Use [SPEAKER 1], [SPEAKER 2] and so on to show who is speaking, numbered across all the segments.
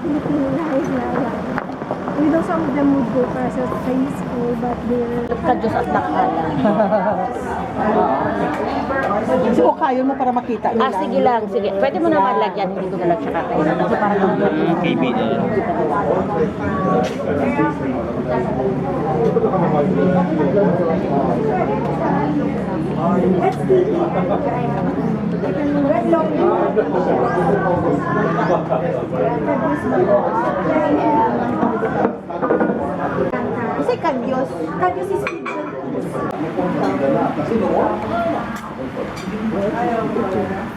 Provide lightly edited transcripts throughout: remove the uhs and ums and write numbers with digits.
[SPEAKER 1] Philippine life na lang. We know some of them would go para sa high school, but they're...
[SPEAKER 2] Ka-Diyos at nakala.
[SPEAKER 3] So, kayo mo para makita nila.
[SPEAKER 2] Sige lang, sige. Pwede mo naman lagyan, hindi ko na lang siya kakainin. Kasi parang
[SPEAKER 4] KBL.
[SPEAKER 1] Kasi kadyos. Kadyos is pigeon.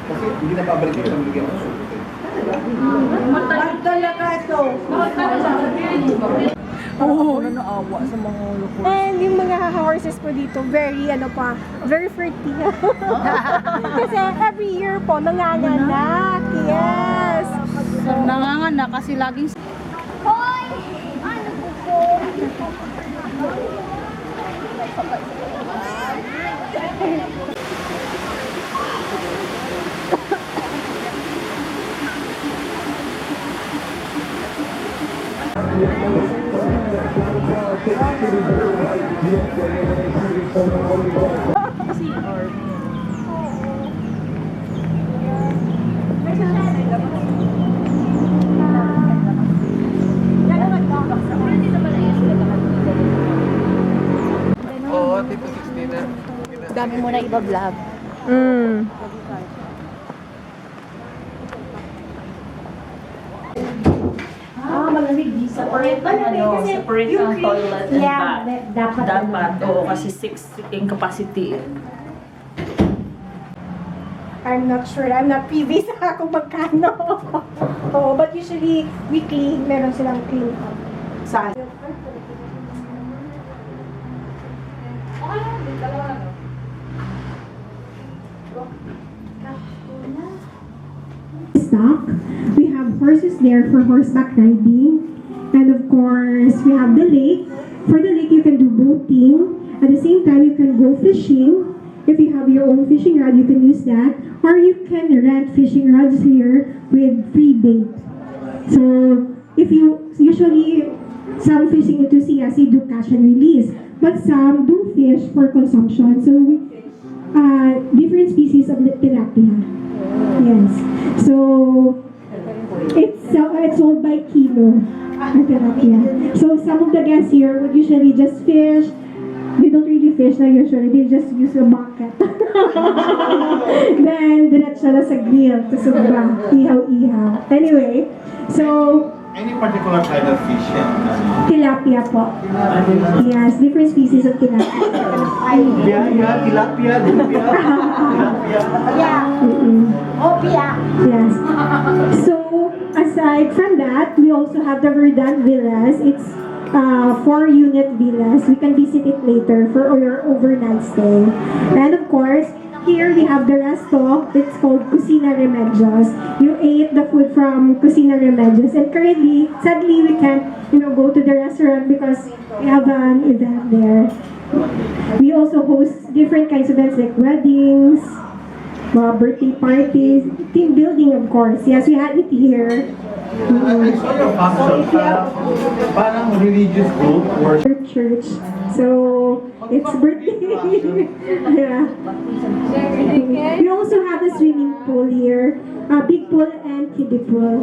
[SPEAKER 5] Kasi hindi na babalik ito ng bigyan ng sulit.
[SPEAKER 1] Bakit talaga ito?
[SPEAKER 3] Oo, naawa sa mga loko.
[SPEAKER 1] And yung mga horses po dito, very very fertile. Kasi every year po, nanganganak. Yes!
[SPEAKER 3] Nanganganak kasi laging...
[SPEAKER 1] Hoy! Ano po?
[SPEAKER 5] Oo, tipo 16 na.
[SPEAKER 2] dami mo na iba-vlog.
[SPEAKER 6] Separate ang toilet and bath. Dapat, oo, kasi 6 yung capacity.
[SPEAKER 1] I'm not sure. I'm not privy sa kung magkano. Oh, but usually, weekly, meron silang clean up.
[SPEAKER 3] Saan?
[SPEAKER 1] Stock. We have horses there for horseback riding. And of course, we have the lake. For the lake, you can do boating. At the same time, you can go fishing. If you have your own fishing rod, you can use that. Or you can rent fishing rods here with free bait. So, if you usually, some fishing enthusiasts do catch and release. But some do fish for consumption. So, different species of tilapia. Yes. So, it's sold by kilo. Tilapia. So, some of the guests here would usually just fish. They don't really fish like usually. They just use a bucket. Then, diretso na sa grill. Tapos ba, ihaw-ihaw. Anyway, so,
[SPEAKER 5] Any particular kind of fish yan?
[SPEAKER 1] tilapia po. Yes, different species of tilapia.
[SPEAKER 5] Tilapia.
[SPEAKER 1] Yes. So, aside from that, we also have the Verdant Villas. It's 4-unit villas. We can visit it later for your overnight stay. And of course, here we have the resto. It's called Cocina Remedios. You ate the food from Cocina Remedios. And currently, sadly, we can't, go to the restaurant because we have an event there. We also host different kinds of events like weddings, birthday parties, team building, of course. Yes, we had it here.
[SPEAKER 5] I saw your fashion. Parang religious group or
[SPEAKER 1] Church. So, it's birthday. Yeah. We also have a swimming pool here. A big pool and kiddie pool.